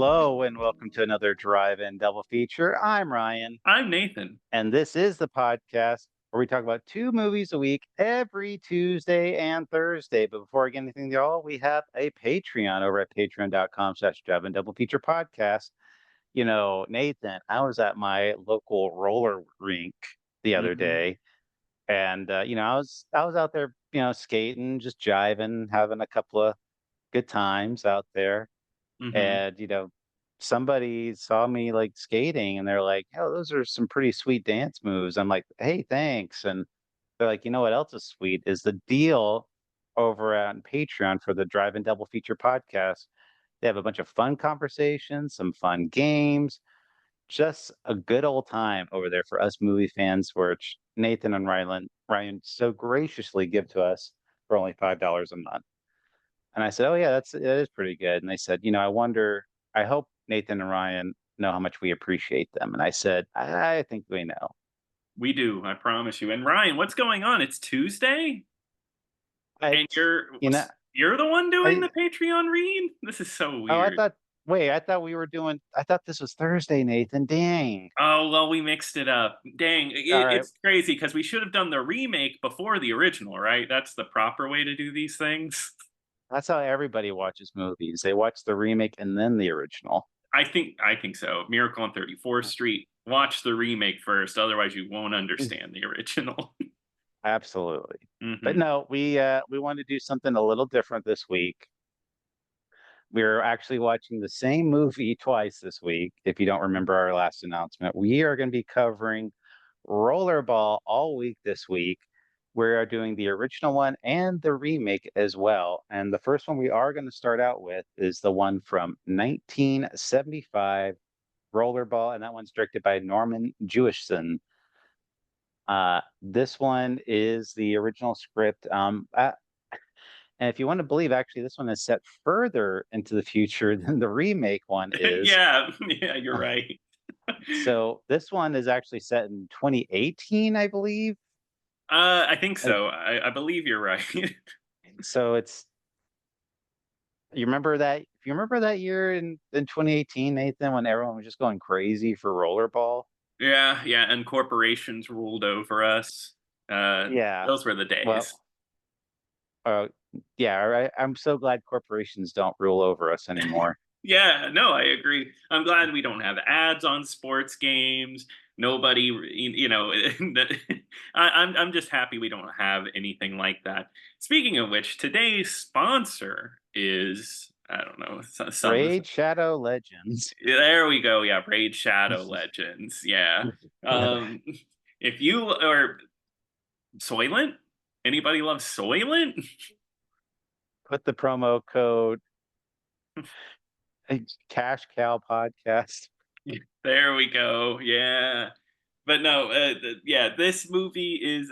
Hello and welcome to another Drive-In Double Feature. I'm Ryan, I'm Nathan. and this is the podcast where we talk about two movies a week every Tuesday and Thursday. But before I get anything to y'all, we have a Patreon over at patreon.com/Drive-In Double Feature Podcast. Nathan, I was at my local roller rink the other Mhm, day, and I was out there, skating, just jiving, having a couple of good times out there. mhm. And somebody saw me like skating and they're like, "Oh, those are some pretty sweet dance moves." I'm like, "Hey, thanks." And they're like, "You know what else is sweet is the deal over on Patreon for the Drive and Double Feature podcast. They have a bunch of fun conversations, some fun games, just a good old time over there for us movie fans, which Nathan and Ryan so graciously give to us for only $5 a month." And I said, "Oh yeah, that is pretty good." And they said, "I wonder, I hope Nathan and Ryan know how much we appreciate them." And I said, "I think we know." We do, I promise you. And Ryan, what's going on? It's Tuesday, I, and you're you know, you're the one doing I the Patreon read? This is so oh, I weird. thought, wait, I thought I thought this was Thursday, Nathan. Dang. Oh, well, we mixed it up. Dang, All right, it's crazy because we should have done the remake before the original, right? That's the proper way to do these things. that's how everybody watches movies. They watch the remake and then the original. I think so. Miracle on 34th Street. Watch the remake first, otherwise you won't understand the original. Absolutely. But Mhm. no, we wanted to do something a little different this week. We're actually watching the same movie twice this week. If you don't remember our last announcement, we are going to be covering Rollerball all week this week. We are doing the original one and the remake as well. And the first one we are going to start out with is the one from 1975, Rollerball, and that one's directed by Norman Jewison. This one is the original script. And if you want to believe, actually, this one is set further into the future than the remake one is. Yeah, yeah, you're right. So this one is actually set in 2018, I believe. I think Uh, so. I believe you're right. So it's if you remember that year in 2018, Nathan, when everyone was just going crazy for rollerball. Yeah, yeah, and corporations ruled over us. Yeah. Those were the days. Well, uh, yeah, I'm so glad corporations don't rule over us anymore. Yeah, no, I agree. I'm glad we don't have ads on sports games. Nobody, I'm just happy we don't have anything like that. Speaking of which, today's sponsor is I don't know some. Raid Shadow Legends. There we go. Yeah, Raid Shadow Legends. Yeah. Um, if you or Soylent, anybody love Soylent? Put the promo code Cash Cow Podcast. There we go. Yeah. But no, yeah, this movie is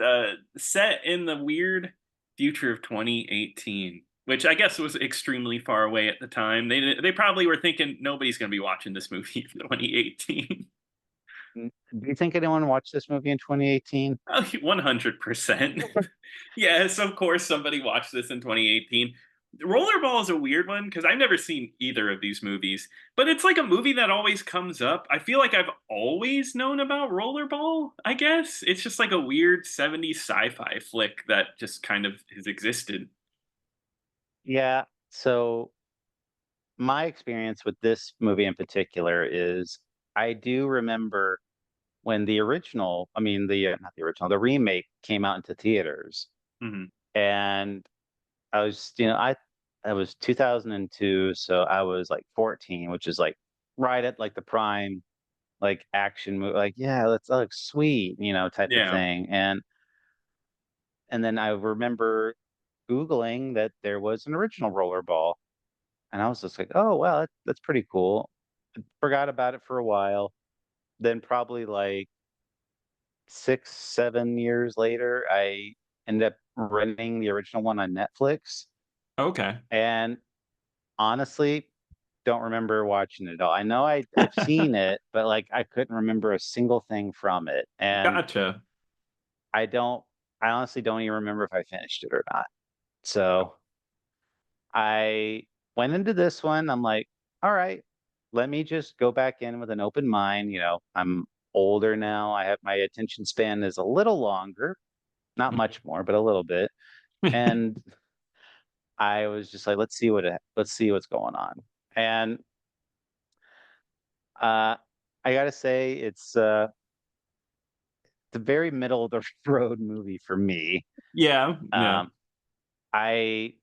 set in the weird future of 2018, which I guess was extremely far away at the time. They probably were thinking nobody's going to be watching this movie in 2018. Do you think anyone watched this movie in 2018? 100%. Yes, of course somebody watched this in 2018. Rollerball is a weird one because I've never seen either of these movies, but it's like a movie that always comes up. I feel like I've always known about Rollerball, I guess. It's just like a weird 70s sci fi flick that just kind of has existed. Yeah. So my experience with this movie in particular is I do remember when the original, I mean the not the original, the remake came out into theaters, Hmm. and I was, I was 2002, so I was like 14, which is like right at like the prime like action movie, like yeah, that looks sweet, type of Yeah. thing. And then I remember Googling that there was an original rollerball. And I was just like, oh, well, that's pretty cool. Forgot about it for a while. Then probably like 6, 7 years later, I ended up renting the original one on Netflix. Okay. And honestly, don't remember watching it at all. I know I've seen it, but like I couldn't remember a single thing from it. And Gotcha. I don't I honestly don't even remember if I finished it or not. So I went into this one. I'm like, all right. let me just go back in with an open mind. I'm older now. I have my attention span is a little longer, not much more, but a little bit. And I was just like, let's see what's going on. And uh, I gotta say, it's a very middle of the road movie for me. Yeah, yeah. Um, I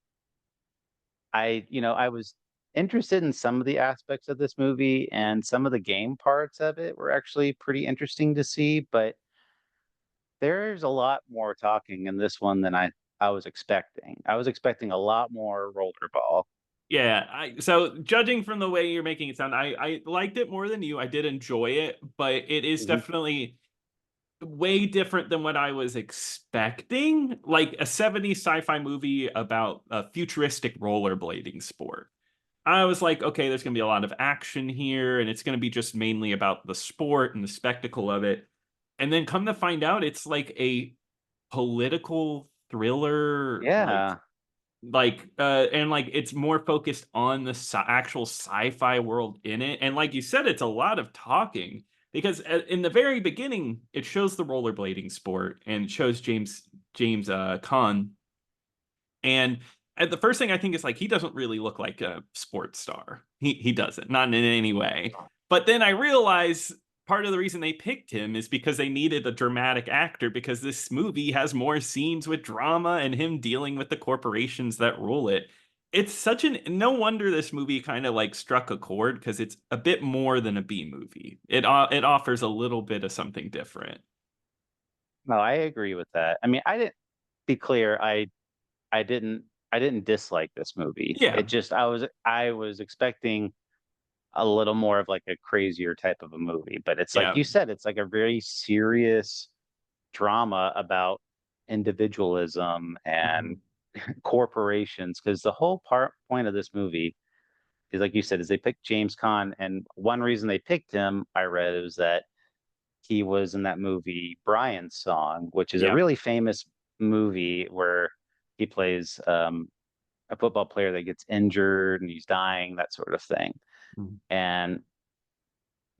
I was interested in some of the aspects of this movie, and some of the game parts of it were actually pretty interesting to see, but there's a lot more talking in this one than I was expecting. I was expecting a lot more rollerball. Yeah, so judging from the way you're making it sound, I liked it more than you. I did enjoy it, but it is Mhm. definitely way different than what I was expecting. Like a 70s sci-fi movie about a futuristic rollerblading sport. I was like, okay, there's going to be a lot of action here, and it's going to be just mainly about the sport and the spectacle of it. And then come to find out, it's like a political thriller, Yeah. and like it's more focused on the actual sci-fi world in it. And like you said, it's a lot of talking because in the very beginning, it shows the rollerblading sport and it shows James Caan, and the first thing I think is like he doesn't really look like a sports star. He doesn't, not in any way. But then I realize part of the reason they picked him is because they needed a dramatic actor because this movie has more scenes with drama and him dealing with the corporations that rule it. It's such an no wonder this movie kind of like struck a chord because it's a bit more than a B movie. It offers a little bit of something different. No, I agree with that. I mean, I didn't be clear, I didn't I didn't dislike this movie. Yeah, It just I was expecting a little more of like a crazier type of a movie, but it's like yeah. you said, it's like a very serious drama about individualism and Mhm. corporations, because the whole point of this movie is, like you said, is they picked James Caan, and one reason they picked him, I read, was that he was in that movie Brian's Song, which is a Yeah. really famous movie where he plays a football player that gets injured and he's dying, that sort of thing. Mhm. And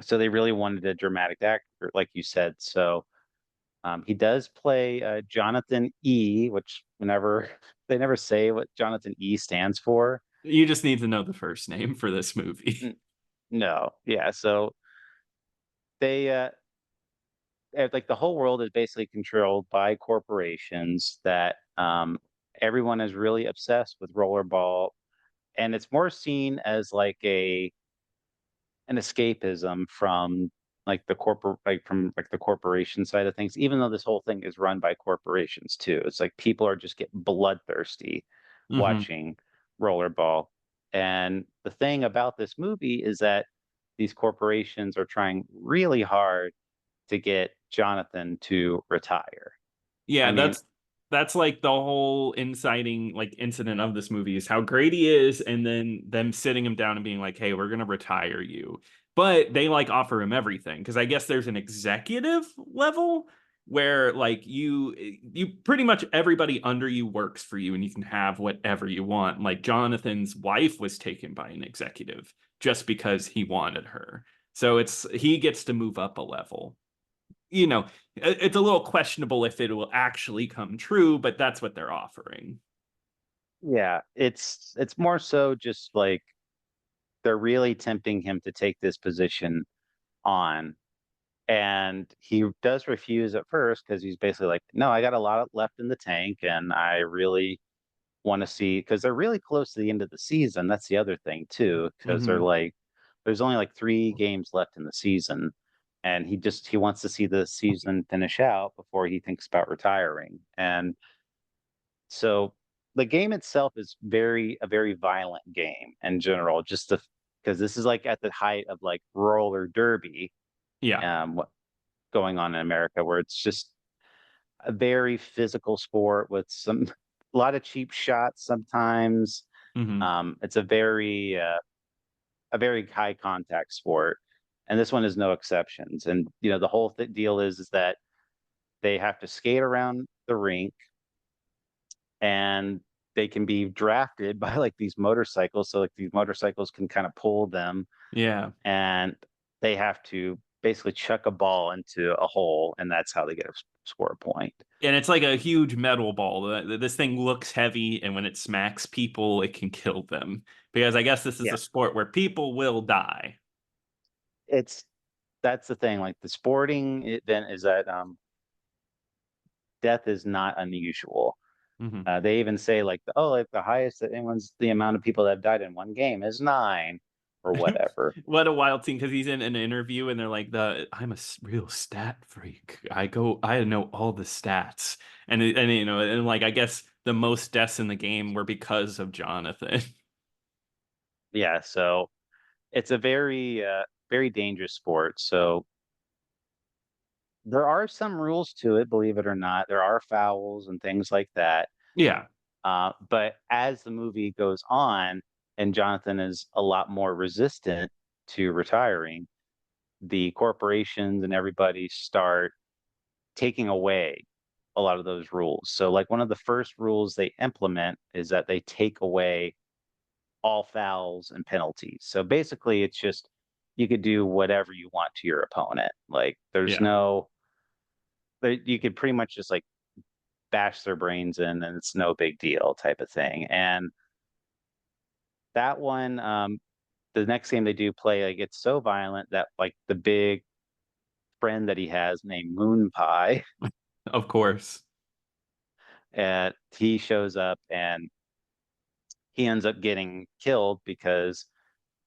so they really wanted a dramatic actor, like you said. So he does play Jonathan E, which whenever they never say what Jonathan E stands for. You just need to know the first name for this movie. N- no, yeah. So they like the whole world is basically controlled by corporations that everyone is really obsessed with rollerball, and it's more seen as like a an escapism from like the corporation side of things, even though this whole thing is run by corporations too. It's like people are just getting bloodthirsty Hmm. watching rollerball. And the thing about this movie is that these corporations are trying really hard to get Jonathan to retire. I Yeah, mean, that's like the whole inciting like incident of this movie is how great he is, and then them sitting him down and being like, "Hey, we're gonna retire you," but they like offer him everything because I guess there's an executive level where like you pretty much everybody under you works for you and you can have whatever you want. Like Jonathan's wife was taken by an executive just because he wanted her, so it's he gets to move up a level. It's a little questionable if it will actually come true, but that's what they're offering. yeah, it's more so just like they're really tempting him to take this position on. And he does refuse at first because he's basically like, no, I got a lot left in the tank, and I really want to see, because they're really close to the end of the season. That's the other thing too, because they're Hmm. like, there's only like 3 games left in the season, and he wants to see the season finish out before he thinks about retiring. And so the game itself is a very violent game in general, just because this is like at the height of like roller derby, Yeah. what going on in America, where it's just a very physical sport with some a lot of cheap shots sometimes. Hmm. It's a very high contact sport, and this one is no exceptions. And the whole deal is that they have to skate around the rink, and they can be drafted by like these motorcycles. So like these motorcycles can kind of pull them. Yeah. and they have to basically chuck a ball into a hole, and that's how they get a score a point. And it's like a huge metal ball. This thing looks heavy, and when it smacks people, it can kill them. Because I guess this is Yeah, a sport where people will die. it's that's the thing. Like the sporting event is that death is not unusual. Hmm. They even say like, oh, like the highest that anyone's the amount of people that have died in one game is 9 or whatever. What a wild scene, because he's in an interview and they're like, I'm a real stat freak. I know all the stats. And you know, and like I guess the most deaths in the game were because of Jonathan. Yeah, so it's a very dangerous sport. So there are some rules to it, believe it or not. There are fouls and things like that. Yeah. But as the movie goes on, and Jonathan is a lot more resistant to retiring, the corporations and everybody start taking away a lot of those rules. So, like one of the first rules they implement is that they take away all fouls and penalties. So basically, it's just you could do whatever you want to your opponent. Like, there's Yeah. no, you could pretty much just like bash their brains in, and it's no big deal type of thing. And that one, the next game they do play, like it's so violent that like the big friend that he has named Moon Pie, Of course. and he shows up and he ends up getting killed because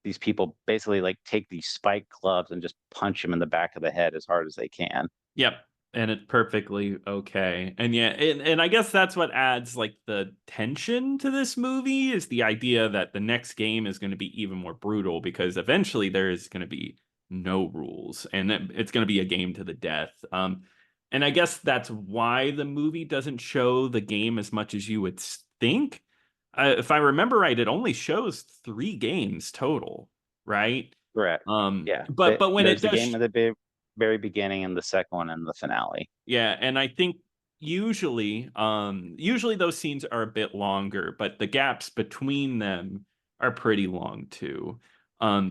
these people basically like take these spike clubs and just punch him in the back of the head as hard as they can. Yep. And it's perfectly okay. And yeah, and I guess that's what adds like the tension to this movie is the idea that the next game is going to be even more brutal because eventually there is going to be no rules and it's going to be a game to the death. And I guess that's why the movie doesn't show the game as much as you would think. If I remember right, it only shows 3 games total, right? Correct. Yeah. But when it There's the does game at the very beginning and the second one and the finale. Yeah, and I think usually those scenes are a bit longer, but the gaps between them are pretty long too.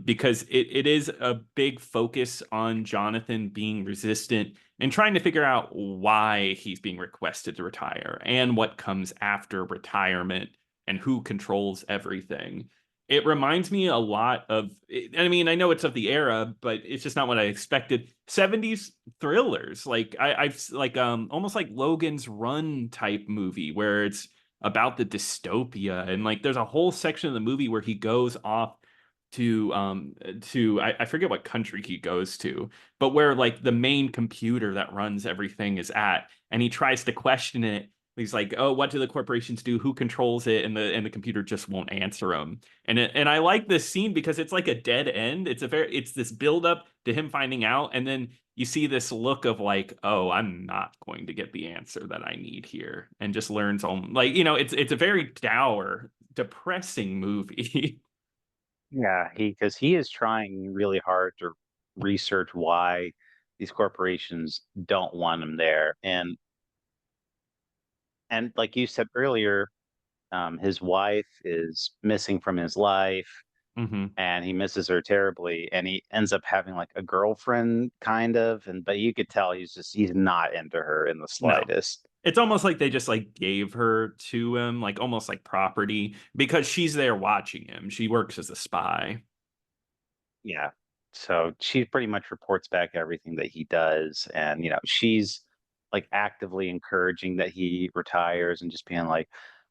Because it is a big focus on Jonathan being resistant and trying to figure out why he's being requested to retire and what comes after retirement and who controls everything. It reminds me a lot of, I mean, I know it's of the era, but it's just not what I expected. 70s thrillers, like I've like almost like Logan's Run type movie where it's about the dystopia and like there's a whole section of the movie where he goes off to I forget what country he goes to, but where like the main computer that runs everything is at, and he tries to question it. He's like, "Oh, what do the corporations do? Who controls it?" And the computer just won't answer him. And I like this scene because it's like a dead end. It's this build up to him finding out, and then you see this look of like, oh, I'm not going to get the answer that I need here, and just learns on like it's a very dour, depressing movie. Yeah, because he is trying really hard to research why these corporations don't want him there. And like you said earlier, his wife is missing from his life Hmm. and he misses her terribly. And he ends up having like a girlfriend kind of, and but you could tell he's not into her in the No, slightest. it's almost like they just like gave her to him, like almost like property, because she's there watching him. She works as a spy. Yeah. So she pretty much reports back everything that he does. And, she's like actively encouraging that he retires and just being like,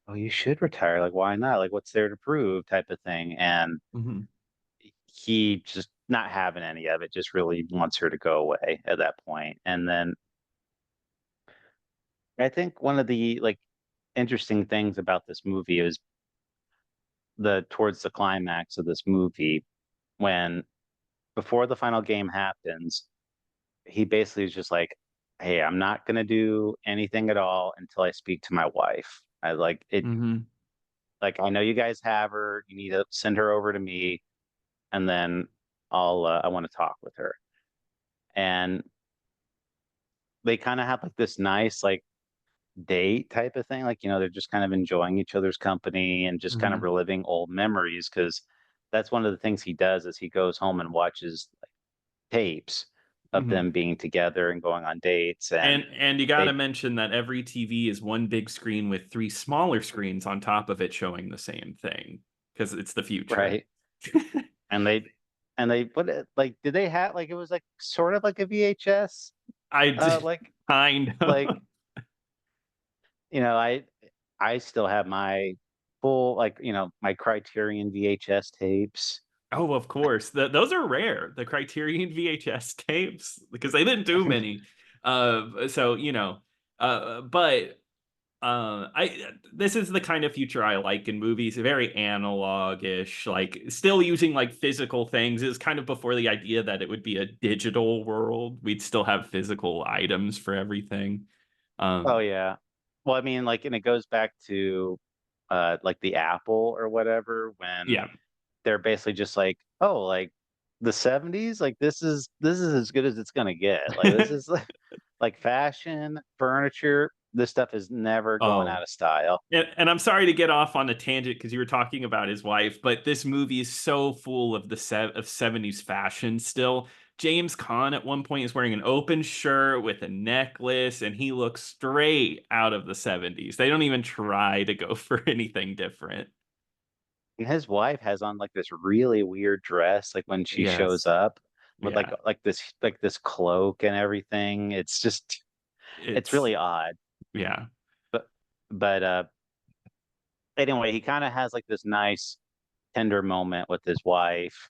oh, you should retire. Like, why not? Like, what's there to prove type of thing. And Hmm. he just not having any of it, just really wants her to go away at that point. And then I think one of the like interesting things about this movie is towards the climax of this movie when before the final game happens, he basically is just like, "Hey, I'm not gonna do anything at all until I speak to my wife. I like it. Hmm. Like I know you guys have her. You need to send her over to me, and then I want to talk with her." And they kind of have like this nice like date type of thing. Like they're just kind of enjoying each other's company and just kind of Hmm. reliving old memories because that's one of the things he does is he goes home and watches tapes of Mhm. them being together and going on dates, and And you gotta they mention that every TV is one big screen with 3 smaller screens on top of it showing the same thing, because it's the future. right, and they put it like, did they have like, it was like sort of like a VHS, I d like kind like of. you know, I still have my full, like, my Criterion VHS tapes. Oh, of course. Those are rare, the Criterion VHS tapes, because they didn't do many. So, but I this is the kind of future I like in movies, very analog-ish, like still using like physical things. It's kind of before the idea that it would be a digital world. We'd still have physical items for everything. Oh Um, yeah. Well, I mean, like, and it goes back to like the Apple or whatever, when yeah. they're basically just like, oh, like the 70s, like this is as good as it's gonna get. Like this is like fashion, furniture, this stuff is never going Oh, out of style. and I'm sorry to get off on a tangent because you were talking about his wife, but this movie is so full of of 70s fashion still. James Caan at one point is wearing an open shirt with a necklace, and he looks straight out of the 70s. They don't even try to go for anything different. And his wife has on like this really weird dress, like when she shows Yes. up with Yeah. like this cloak and everything. It's just it's It's really odd. yeah. But but anyway, he kind of has like this nice tender moment with his wife.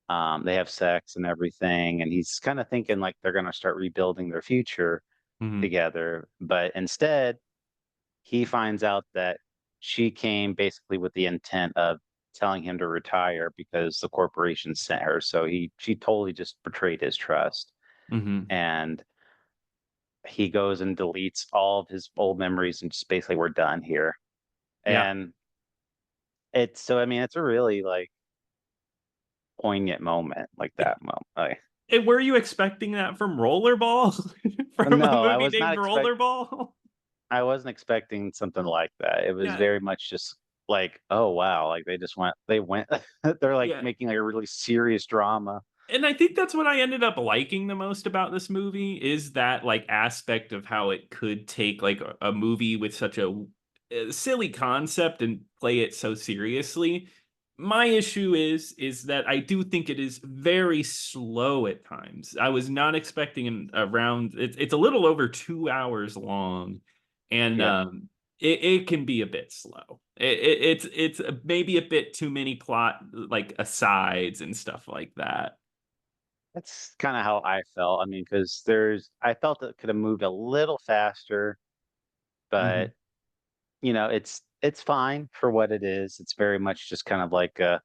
They have sex and everything, and he's kind of thinking like they're gonna start rebuilding their future Mhm. together. But instead, he finds out that she came basically with the intent of telling him to retire because the corporation sent her. So she totally just betrayed his trust. Mhm. And he goes and deletes all of his old memories and just basically, we're done here. Yeah. And it's so I mean, it's a really like poignant moment, like that moment. Like, And were you expecting that from Rollerball? From a no, movie named Rollerball? I wasn't expecting something like that. It was Yeah. very much just like, oh wow, like they went they're like Yeah. making like a really serious drama. And I think that's what I ended up liking the most about this movie is that like aspect of how it could take like a movie with such a silly concept and play it so seriously. My issue is that I do think it is very slow at times. I was not expecting around it's a little over 2 hours long, and Yeah. it can be a bit slow. It's maybe a bit too many plot like asides and stuff like that. That's kind of how I felt. I mean, because I felt it could have moved a little faster, but Mhm. it's fine for what it is. It's very much just kind of like a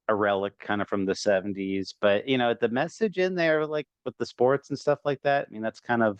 relic kind of from the 70s. But the message in there, like with the sports and stuff like that, I mean, that's kind of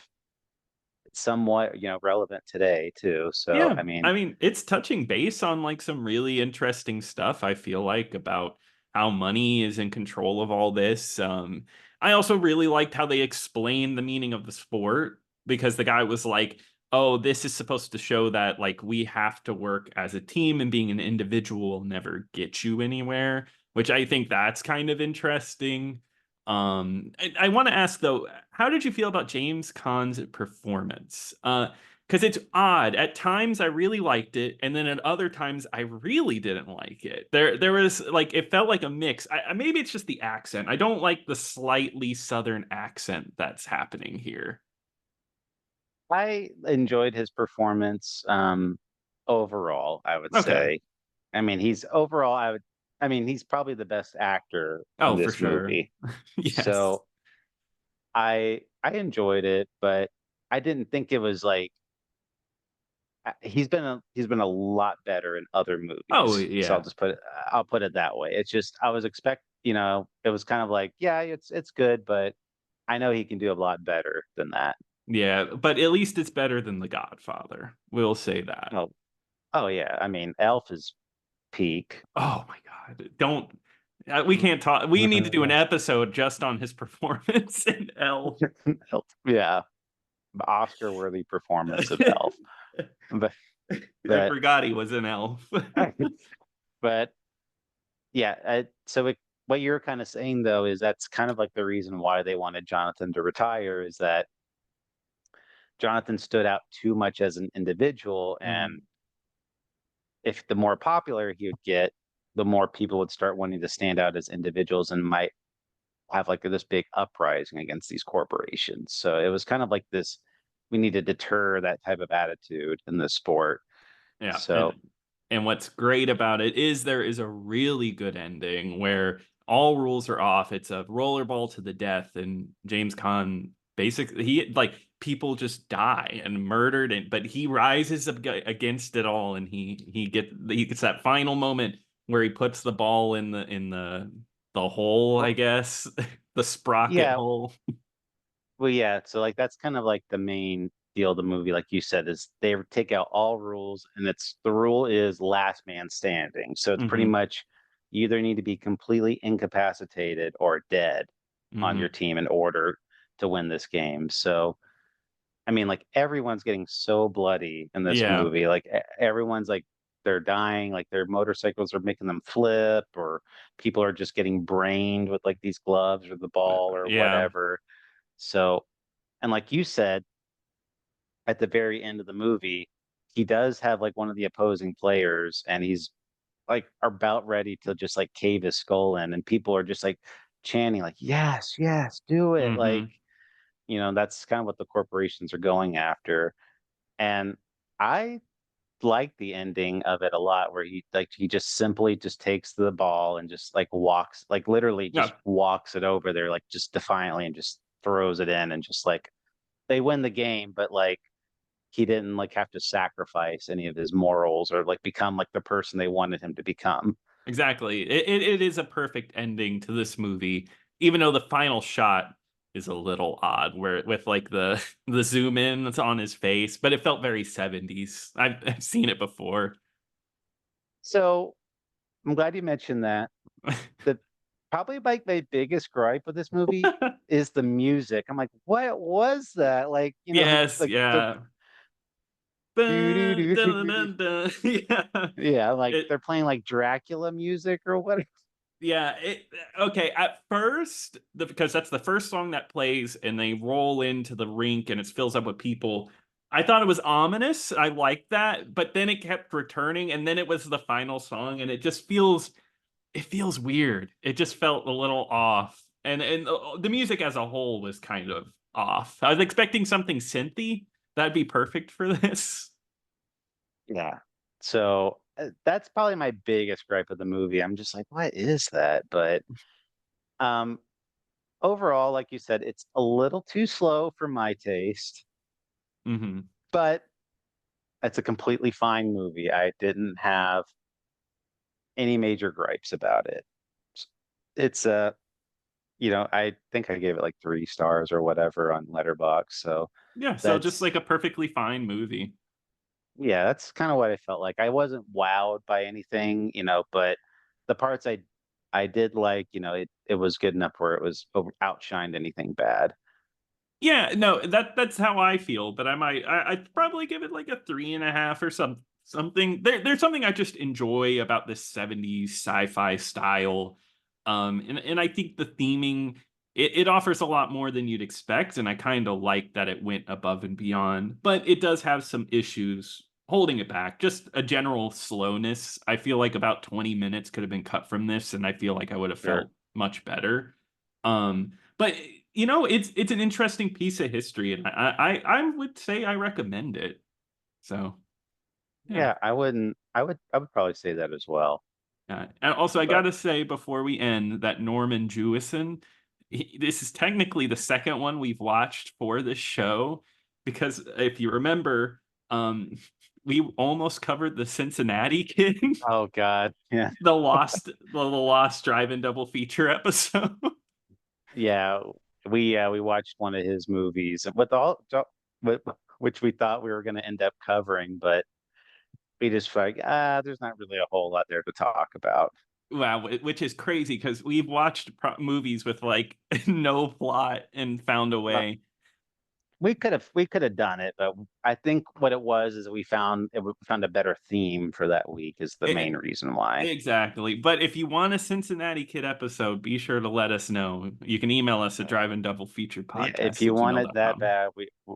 somewhat, relevant today too. So Yeah, I mean, I mean, it's touching base on like some really interesting stuff, I feel like, about how money is in control of all this. I also really liked how they explained the meaning of the sport because the guy was like, "Oh, this is supposed to show that like we have to work as a team and being an individual will never get you anywhere," which I think that's kind of interesting. I want to ask though, how did you feel about James Caan's performance? Because it's odd. At times I really liked it, and then at other times I really didn't like it. There was like it felt like a mix. Maybe it's just the accent. I don't like the slightly southern accent that's happening here. I enjoyed his performance, overall, I would Okay. say. I mean, he's probably the best actor in Oh, for this sure. movie. Yes. So I enjoyed it, but I didn't think it was like he's been a lot better in other Oh, movies. So yeah. I'll put it that way. It's just I was it was kind of like, yeah, it's good, but I know he can do a lot better than that. Yeah, but at least it's better than The Godfather. We'll say that. Oh, oh yeah. I mean, Elf is peak. Oh my God. Don't we can't talk. We need to do an episode just on his performance in Elf. Elf, yeah, Oscar-worthy performance of Elf. But I but forgot he was an elf. but Yeah, what you're kind of saying though is that's kind of like the reason why they wanted Jonathan to retire is that Jonathan stood out too much as an individual, and Mhm. if the more popular he would get, the more people would start wanting to stand out as individuals and might have like this big uprising against these corporations. So it was kind of like this, we need to deter that type of attitude in the sport. Yeah, So and what's great about it is there is a really good ending where all rules are off. It's a rollerball to the death, and James Caan basically he like people just die and murdered, and but he rises up against it all, and he gets that final moment where he puts the ball in the hole, I well, guess, the sprocket yeah, hole. well, yeah. So like that's kind of like the main deal of the movie, like you said, is they take out all rules, and it's the rule is last man standing. So it's pretty Hmm. much you either need to be completely incapacitated or dead on your Hmm. team in order to win this game. So I mean, like everyone's getting so bloody in this Yeah. movie. Like everyone's like they're dying, like their motorcycles are making them flip, or people are just getting brained with like these gloves or the ball or Yeah. whatever. So, and like you said, at the very end of the movie, he does have like one of the opposing players, and he's like about ready to just like cave his skull in, and people are just like chanting, like, yes, yes, do it. Like, Hmm. that's kind of what the corporations are going after. And I like the ending of it a lot where he just simply just takes the ball and just like walks, like literally just Yeah. walks it over there, like just defiantly, and just throws it in, and just like they win the game, but like he didn't like have to sacrifice any of his morals or like become like the person they wanted him to become. Exactly. It is a perfect ending to this movie, even though the final shot is a little odd, where with like the the zoom in that's on his face, but it felt very 70s. I've seen it before. So I'm glad you mentioned that. The Probably like my biggest gripe with this movie is the music. I'm like, what was that? Like, Yes, the yeah. do do Dun, do do dun, do do. dun, dun. Yeah. Yeah, like It they're playing like Dracula music or what? Yeah, okay. At first, because that's the first song that plays, and they roll into the rink, and it fills up with people. I thought it was ominous. I liked that, but then it kept returning, and then it was the final song, and it feels weird. It just felt a little off, and the music as a whole was kind of off. I was expecting something synthy that'd be perfect for this. Yeah. So that's probably my biggest gripe of the movie. I'm just like, what is that? But um overall, like you said, it's a little too slow for my taste, Hmm. but it's a completely fine movie. I didn't have any major gripes about it. It's I think I gave it like 3 stars or whatever on Letterbox. So Yeah, so just that's like a perfectly fine movie. yeah, that's kind of what I felt like. I wasn't wowed by anything, but the parts I did like, it was good enough where it was outshined anything bad. Yeah, no, that's how I feel, but I'd probably give it like a 3.5 or something. There's something I just enjoy about this 70s sci-fi style. And I think the theming it offers a lot more than you'd expect, and I kind of like that it went above and beyond, but it does have some issues holding it back. Just a general slowness. I feel like about 20 minutes could have been cut from this, and I feel like I would have Sure. felt much better. But it's an interesting piece of history, and I would say I recommend it. So yeah. Yeah, I would probably say that as well. And also, I But gotta say before we end that Norman Jewison, this is technically the second one we've watched for this show, because if you remember, we almost covered the Cincinnati Kid, oh God. Yeah. the lost drive-in double feature episode. Yeah, we watched one of his movies with, which we thought we were going to end up covering, but we just like there's not really a whole lot there to talk about. Wow, which is crazy because we've watched movies with like no plot and found a Not way. we could have done it, but I think what it was is we found a better theme for that week is the E main reason why. exactly, but if you want a Cincinnati Kid episode, be sure to let us know. You can email us at drive and double feature Yeah, if podcast you at want gmail it dot that com. bad,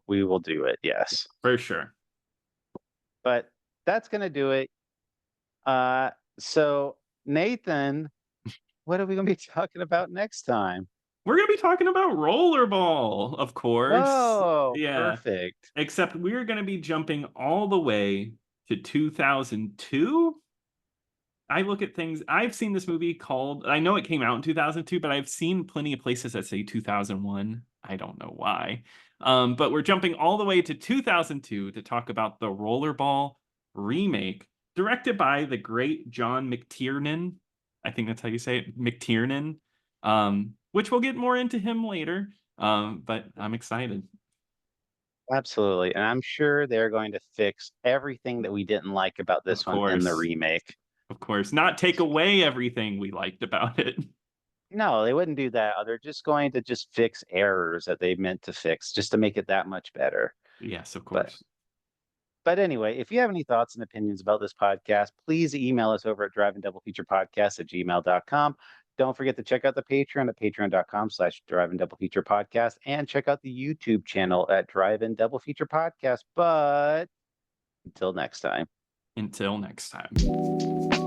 we will do it. Yes, For sure. but that's gonna do it. Uh, so Nathan, what are we gonna be talking about next time? We're gonna be talking about Rollerball, of course. Oh, Yeah. perfect. Except we're gonna be jumping all the way to 2002. I look at things. I've seen this movie called. I know it came out in 2002, but I've seen plenty of places that say 2001. I don't know why. But we're jumping all the way to 2002 to talk about the Rollerball remake, directed by the great John McTiernan. I think that's how you say it, McTiernan. Which we'll get more into him later. But I'm excited. Absolutely. And I'm sure they're going to fix everything that we didn't like about Of this one in the course, remake. of course, not take away everything we liked about it. No, they wouldn't do that. They're just going to just fix errors that they meant to fix just to make it that much better. Yes, of But course. but anyway, if you have any thoughts and opinions about this podcast, please email us over at driveanddoubleFeaturePodcast@gmail.com. Don't forget to check out the Patreon at patreon.com/Drive and Double Feature Podcast and check out the YouTube channel at Drive and Double Feature Podcast. But until next time. Until next time.